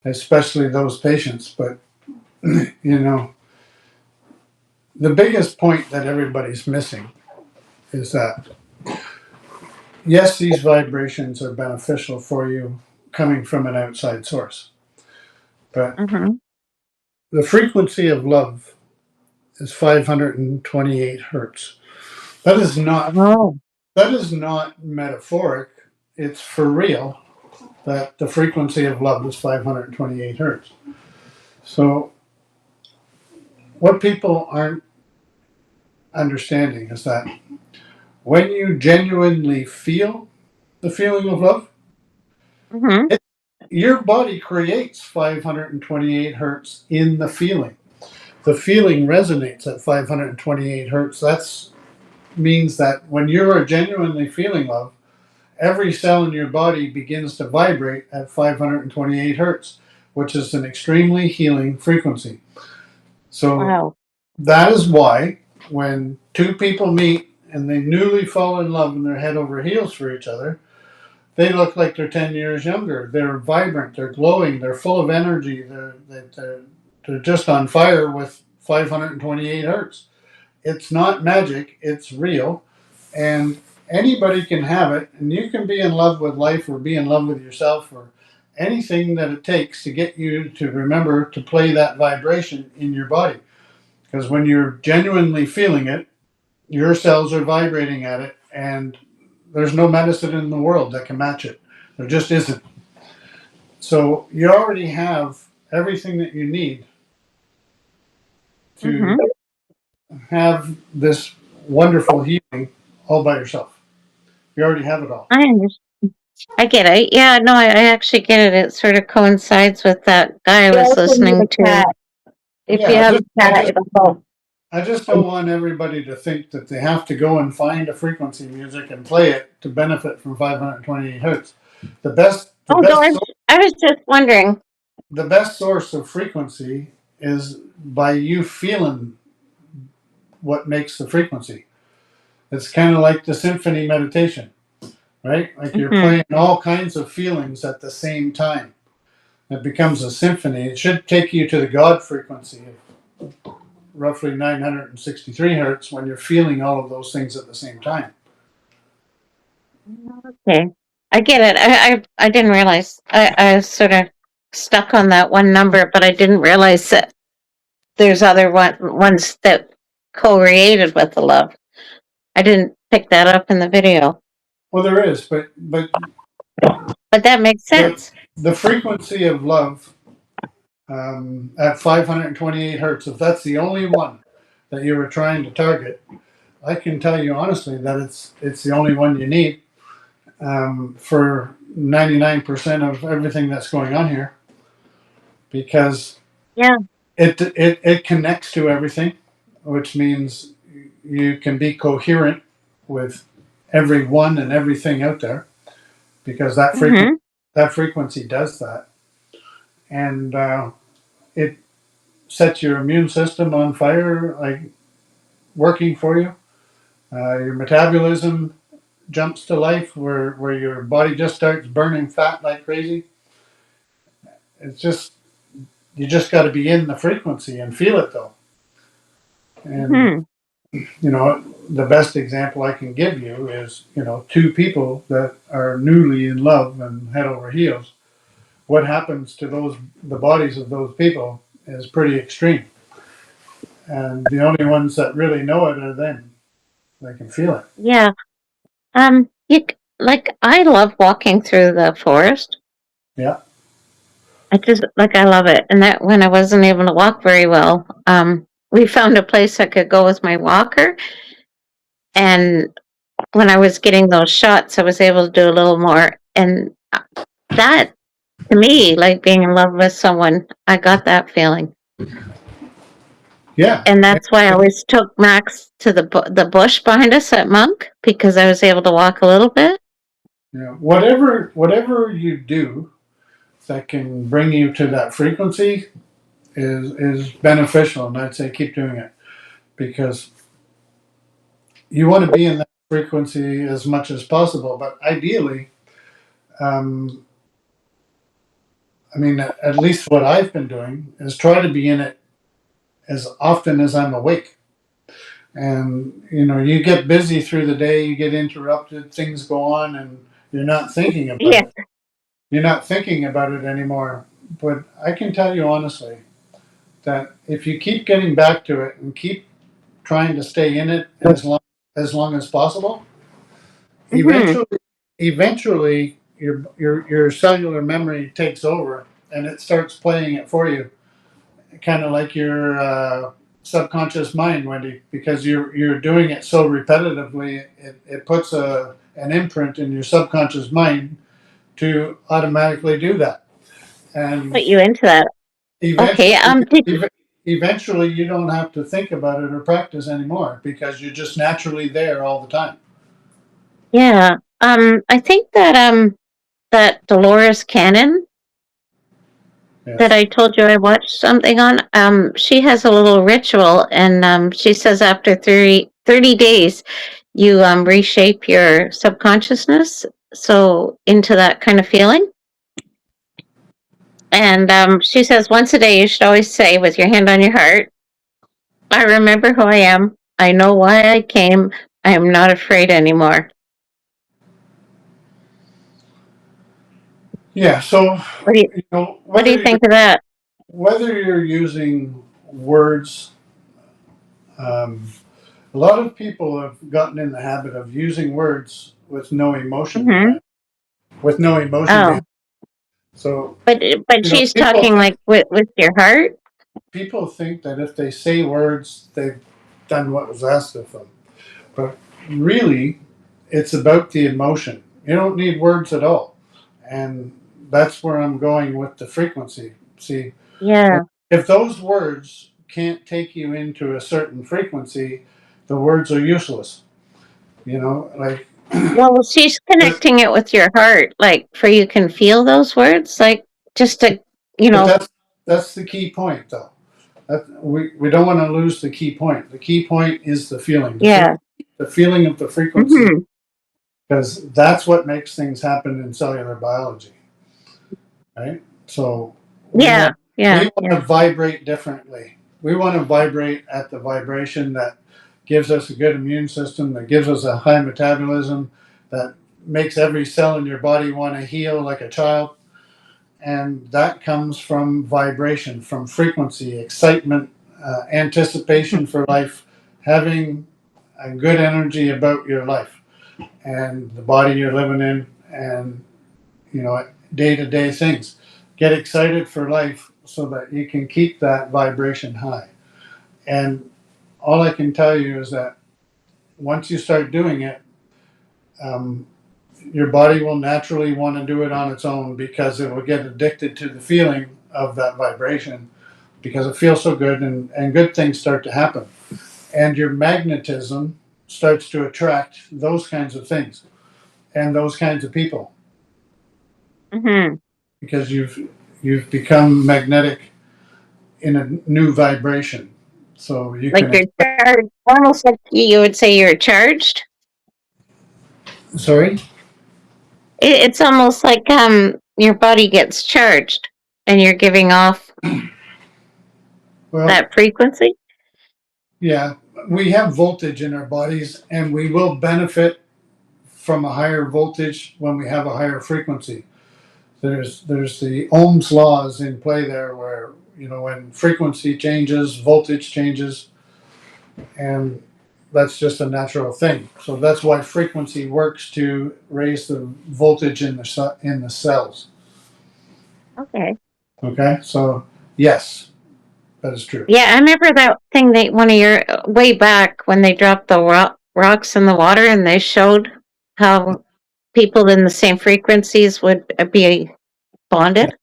especially those patients. But, you know, the biggest point that everybody's missing is that, yes, these vibrations are beneficial for you coming from an outside source, but Mm-hmm. the frequency of love is 528 hertz. That is not Oh, that is not metaphoric. It's for real that the frequency of love is 528 hertz. So what people aren't understanding is that when you genuinely feel the feeling of love, mm-hmm. it, your body creates 528 hertz in the feeling. The feeling resonates at 528 hertz. That means that when you are genuinely feeling love, every cell in your body begins to vibrate at 528 hertz, which is an extremely healing frequency. So Wow. that is why when two people meet and they newly fall in love and they're head over heels for each other, they look like they're 10 years younger. They're vibrant, they're glowing, they're full of energy, they're just on fire with 528 hertz. It's not magic, it's real. And anybody can have it. And you can be in love with life or be in love with yourself or anything that it takes to get you to remember to play that vibration in your body. Because when you're genuinely feeling it, your cells are vibrating at it, and there's no medicine in the world that can match it. There just isn't. So you already have everything that you need to Mm-hmm. have this wonderful healing all by yourself. You already have it all. I understand. I get it. Yeah, no, I actually get it. It sort of coincides with that guy I You was also need listening a to. cat. If you Yeah, have a cat, it'll help. I just don't want everybody to think that they have to go and find a frequency music and play it to benefit from 528 hertz. The best, the Oh, best, George, I was just wondering. the best source of frequency is by you feeling what makes the frequency. It's kind of like the symphony meditation, right? Like you're Mm-hmm. playing all kinds of feelings at the same time. It becomes a symphony. It should take you to the God frequency of roughly 963 hertz when you're feeling all of those things at the same time. Okay, I get it. I didn't realize. I was sort of stuck on that one number, but I didn't realize that there's other ones that co-created with the love. I didn't pick that up in the video, Well, there is, but but that makes the sense. the frequency of love at 528 hertz, if that's the only one that you were trying to target, I can tell you honestly that it's the only one you need for 99% of everything that's going on here because Yeah. it connects to everything, which means you can be coherent with everyone and everything out there because Mm-hmm. that frequency does that, and it sets your immune system on fire, like working for you. Your metabolism jumps to life, where your body just starts burning fat like crazy. It's just you just got to be in the frequency and feel it though. And Mm-hmm. you know, the best example I can give you is, you know, two people that are newly in love and head over heels. What happens to the bodies of those people is pretty extreme. And the only ones that really know it are them. They can feel it. Yeah. Like I love walking through the forest. Yeah. I love it. And that when I wasn't able to walk very well, we found a place I could go with my walker. And when I was getting those shots, I was able to do a little more. And that, to me, like being in love with someone, I got that feeling. Yeah. And that's why I always took Max to the bush behind us at Monk because I was able to walk a little bit. Yeah. Whatever you do that can bring you to that frequency is beneficial, and I'd say keep doing it because you want to be in that frequency as much as possible. But ideally, um, I mean, at least what I've been doing is try to be in it as often as I'm awake. And, you get busy through the day, you get interrupted, things go on, and you're not thinking about Yeah. it. You're not thinking about it anymore. But I can tell you honestly that if you keep getting back to it and keep trying to stay in it as long as possible, Hmm. eventually your cellular memory takes over and it starts playing it for you, kind of like your subconscious mind, Wendy, because you're doing it so repetitively. It puts an imprint in your subconscious mind to automatically do that, and Put you into that. Okay. eventually eventually you don't have to think about it or practice anymore because you're just naturally there all the time. Yeah. I think that Dolores Cannon that Yes. I told you I watched something on, she has a little ritual, and she says after 30 days, you reshape your subconsciousness so into that kind of feeling. And she says once a day you should always say with your hand on your heart, I remember who I am. I know why I came. I am not afraid anymore. Yeah. So What do you what do whether you think of that? you're using words, um, a lot of people have gotten in the habit of using words with no emotion Hmm. behind. With no emotion behind. Oh, So but she's people talking like with your heart. think that if they say words, they've done what was asked of them. But really, it's about the emotion. You don't need words at all, and that's where I'm going with the frequency. See, Yeah. if those words can't take you into a certain frequency, the words are useless. Like. Well, she's connecting it with your heart, like for you can feel those words, like just to, you But know, that's the key point, though. We don't want to lose the key point. The key point is the feeling, yeah. the feeling of the frequency, Hmm. because that's what makes things happen in cellular biology, right? So we Yeah. want Yeah. we want to Yeah. vibrate differently. We want to vibrate at the vibration that gives us a good immune system, that gives us a high metabolism, that makes every cell in your body want to heal like a child. And that comes from vibration, from frequency, excitement, anticipation for life, having a good energy about your life and the body you're living in, and day to day things. Get excited for life so that you can keep that vibration high. And all I can tell you is that once you start doing it, um, your body will naturally want to do it on its own because it will get addicted to the feeling of that vibration because it feels so good, and good things start to happen. And your magnetism starts to attract those kinds of things and those kinds of people Hmm. because you've become magnetic in a new vibration. So you Like can you're charged, almost like you would say you're charged. sorry. It's almost like your body gets charged and you're giving off Well, that frequency. yeah, we have voltage in our bodies and we will benefit from a higher voltage when we have a higher frequency. There's the Ohm's laws in play there where when frequency changes, voltage changes, and that's just a natural thing. So that's why frequency works to raise the voltage in the cells. Okay. Okay, so yes, that is true. Yeah, I remember that thing they one of your way back when they dropped the rocks in the water and they showed how people in the same frequencies would be Yeah. bonded.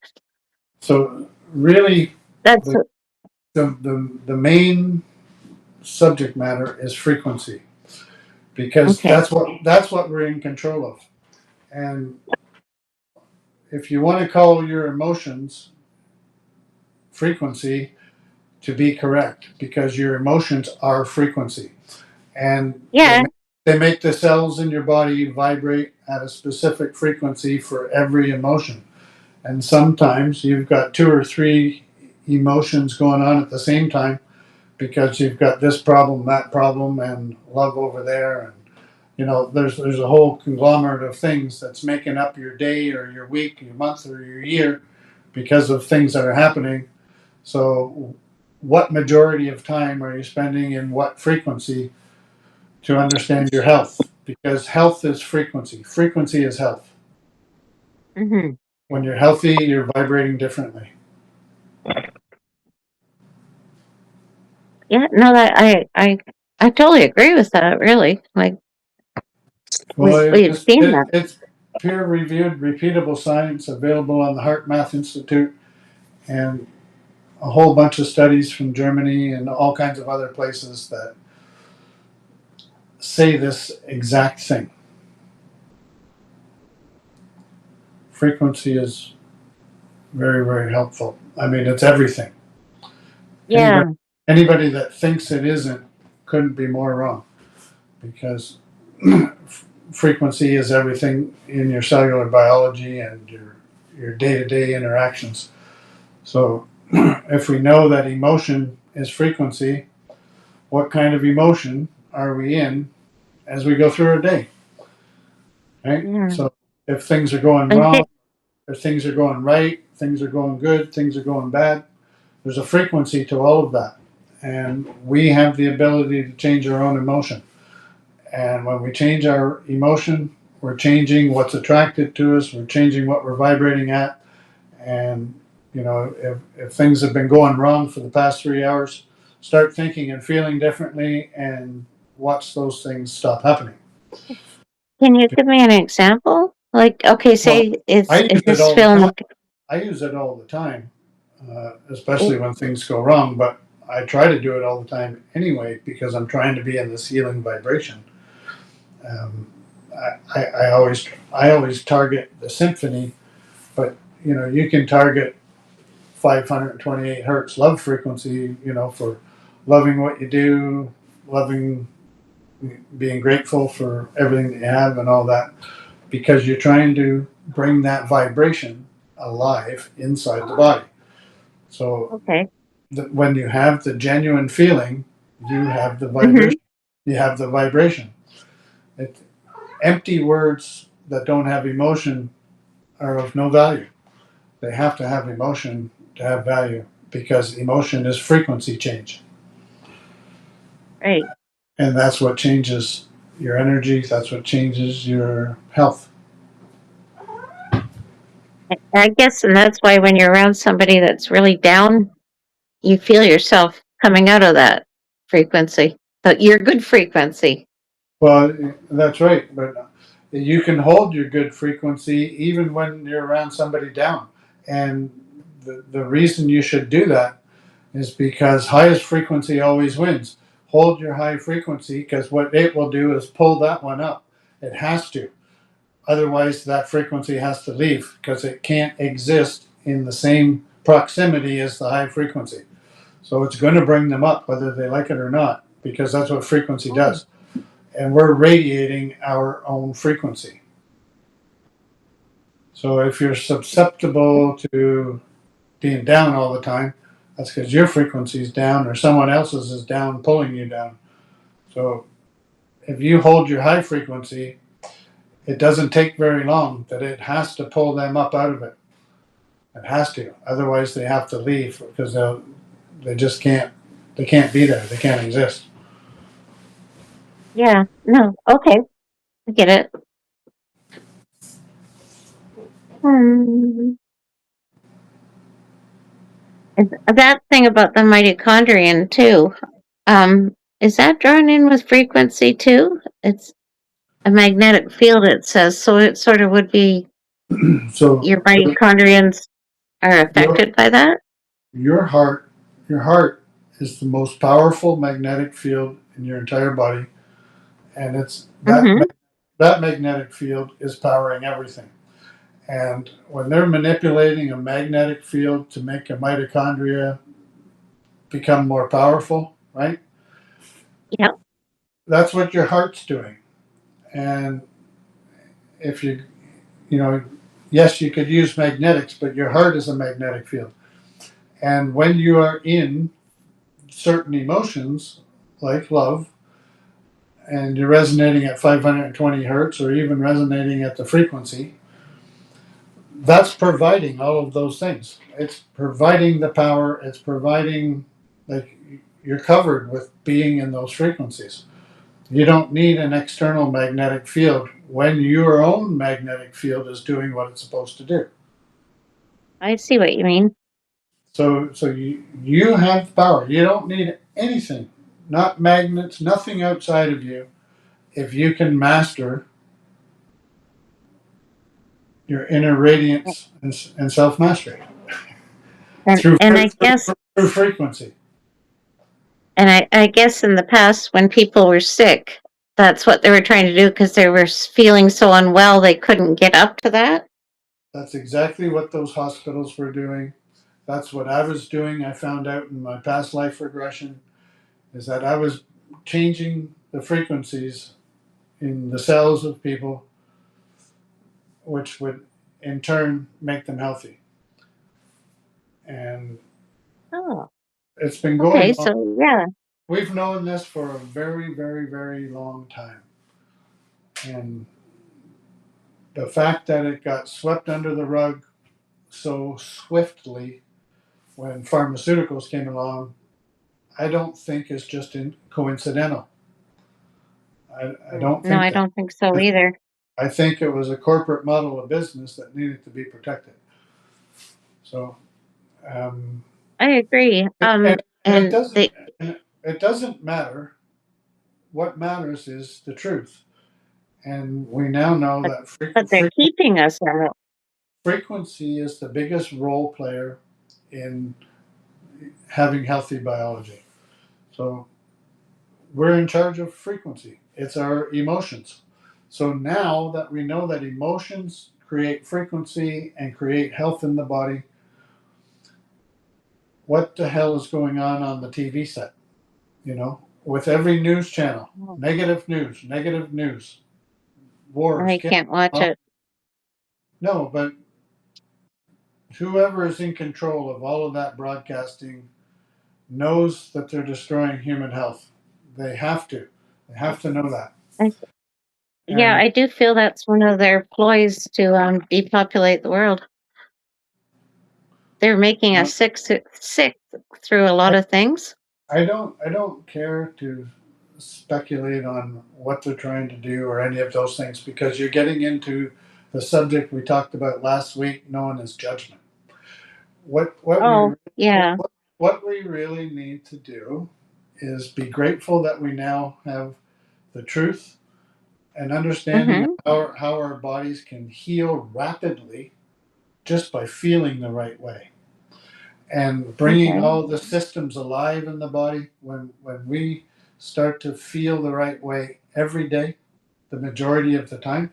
So really, That's the the main subject matter is frequency because okay. that's what we're in control of. And if you want to call your emotions frequency, to be correct, because your emotions are frequency, and Yeah. they make the cells in your body vibrate at a specific frequency for every emotion. And sometimes you've got two or three emotions going on at the same time because you've got this problem, that problem, and love over there. And, there's a whole conglomerate of things that's making up your day or your week, your month, or your year because of things that are happening. So, what majority of time are you spending in what frequency to understand your health? Because health is frequency. Frequency is health. Hmm. When you're healthy, you're vibrating differently. Yeah, no, that I totally agree with that. Really, like Well, we've seen that. it's peer-reviewed, repeatable science available on the Heart Math Institute and a whole bunch of studies from Germany and all kinds of other places that say this exact thing. Frequency is very, very helpful. I mean, it's everything. Yeah, Anybody that thinks it isn't couldn't be more wrong because frequency is everything in your cellular biology and your day-to-day interactions. So if we know that emotion is frequency, what kind of emotion are we in as we go through our day? Right? yeah. So if things are going Like wrong, if things are going right, things are going good, things are going bad, there's a frequency to all of that. And we have the ability to change our own emotion. And when we change our emotion, we're changing what's attracted to us, we're changing what we're vibrating at. And, if things have been going wrong for the past 3 hours, start thinking and feeling differently and watch those things stop happening. can you give me an example? Like, okay, Well, say I is use it this all the film time. like, I use it all the time, especially when things go wrong, but I try to do it all the time anyway because I'm trying to be in this healing vibration. Um, I always target the symphony, but you can target 528 hertz love frequency, for loving what you do, loving, being grateful for everything that you have and all that, because you're trying to bring that vibration alive inside the body. So okay? when you have the genuine feeling, you have the Hmm. vibration. You have the vibration. It, empty words that don't have emotion are of no value. They have to have emotion to have value because emotion is frequency change. Right. And that's what changes your energy, that's what changes your health. I guess, and that's why when you're around somebody that's really down, you feel yourself coming out of that frequency, your good frequency. Well, that's right, but you can hold your good frequency even when you're around somebody down. And the reason you should do that is because highest frequency always wins. Hold your high frequency because what it will do is pull that one up. It has to. Otherwise, that frequency has to leave because it can't exist in the same proximity as the high frequency. So it's going to bring them up whether they like it or not because that's what frequency does. And we're radiating our own frequency. So if you're susceptible to being down all the time, that's because your frequency is down or someone else's is down, pulling you down. So if you hold your high frequency, it doesn't take very long that it has to pull them up out of it. It has to. Otherwise, they have to leave because they just can't. They can't be there. They can't exist. Yeah. No. Okay. I get it. Hmm. That thing about the mitochondrion too. Is that drawn in with frequency too? It's a magnetic field, it says, so it sort of would be So your mitochondrions are your affected by that. your heart, your heart is the most powerful magnetic field in your entire body, and it's Mm-hmm. that magnetic field is powering everything. And when they're manipulating a magnetic field to make a mitochondria become more powerful, right? Yep. That's what your heart's doing. And if you know, yes, you could use magnetics, but your heart is a magnetic field. And when you are in certain emotions, like love, and you're resonating at 520 hertz or even resonating at the frequency, that's providing all of those things. It's providing the power, it's providing, like, you're covered with being in those frequencies. You don't need an external magnetic field when your own magnetic field is doing what it's supposed to do. I see what you mean. So you have power. You don't need anything, not magnets, nothing outside of you. If you can master your inner radiance and self mastery And I guess through frequency. I guess in the past when people were sick, that's what they were trying to do because they were feeling so unwell they couldn't get up to that. That's exactly what those hospitals were doing. That's what I was doing. I found out in my past life regression is that I was changing the frequencies in the cells of people, which would in turn make them healthy. And Oh, it's been okay. going on. So yeah. We've known this for a very, very, very long time. And the fact that it got swept under the rug so swiftly when pharmaceuticals came along, I don't think is just coincidental. I don't No, think I that. don't think so either. I think it was a corporate model of business that needed to be protected. So, um, I agree. and it And doesn't it doesn't matter. What matters is the truth. And we now know but that they're keeping us on it. frequency is the biggest role player in having healthy biology. So we're in charge of frequency. It's our emotions. So now that we know that emotions create frequency and create health in the body, what the hell is going on the TV set? You know, with every news channel, negative news, wars. I can't watch it. No, but whoever is in control of all of that broadcasting knows that they're destroying human health. They have to. They have to know that. I, yeah, And I do feel that's one of their ploys to depopulate the world. They're making uh, us sick through a lot of things. I don't care to speculate on what they're trying to do or any of those things because you're getting into the subject we talked about last week, known as judgment. What we Oh, yeah. what we really need to do is be grateful that we now have the truth and understanding of Mm-hmm. how our bodies can heal rapidly just by feeling the right way and bringing Okay. all the systems alive in the body. When we start to feel the right way every day, the majority of the time,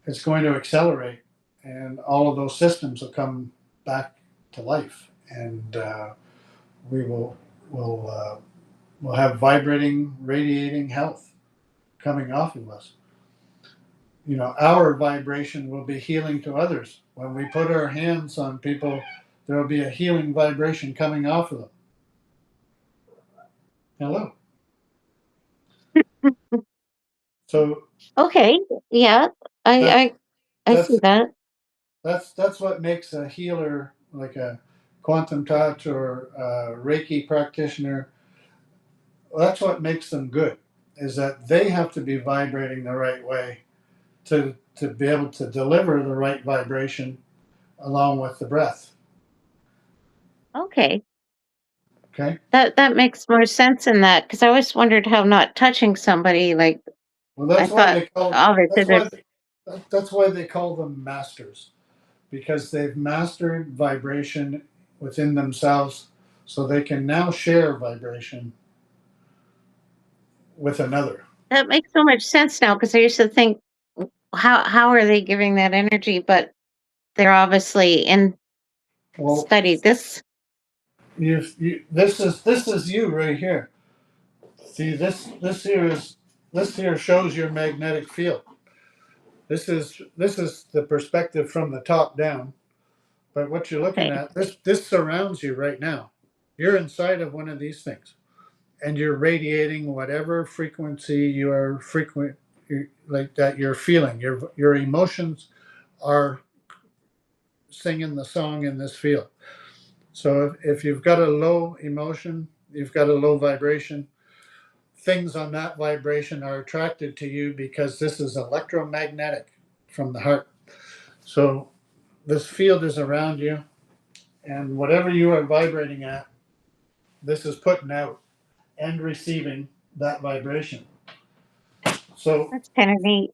it's going to accelerate and all of those systems will come back to life, and we will have vibrating, radiating health coming off of us. You know, our vibration will be healing to others. When we put our hands on people, there will be a healing vibration coming off of them. Hello. So Okay. Yeah. that I I that's see that. that's what makes a healer, like a quantum touch or a Reiki practitioner. That's what makes them good. Is that they have to be vibrating the right way to be able to deliver the right vibration along with the breath. Okay. Okay. That makes more sense in that because I always wondered how not touching somebody like Well, I thought obviously there's that's why they call them masters, because they've mastered vibration within themselves, so they can now share vibration with another. that makes so much sense now because I used to think how are they giving that energy, but they're obviously in Well, study this. this is you right here. See, this here shows your magnetic field. This is the perspective from the top down. But what you're looking Okay. at, this surrounds you right now. You're inside of one of these things, and you're radiating whatever frequency you are like that you're feeling. Your emotions are singing the song in this field. So if you've got a low emotion, you've got a low vibration, things on that vibration are attracted to you because this is electromagnetic from the heart. So this field is around you, and whatever you are vibrating at, this is putting out and receiving that vibration. So That's kind of neat.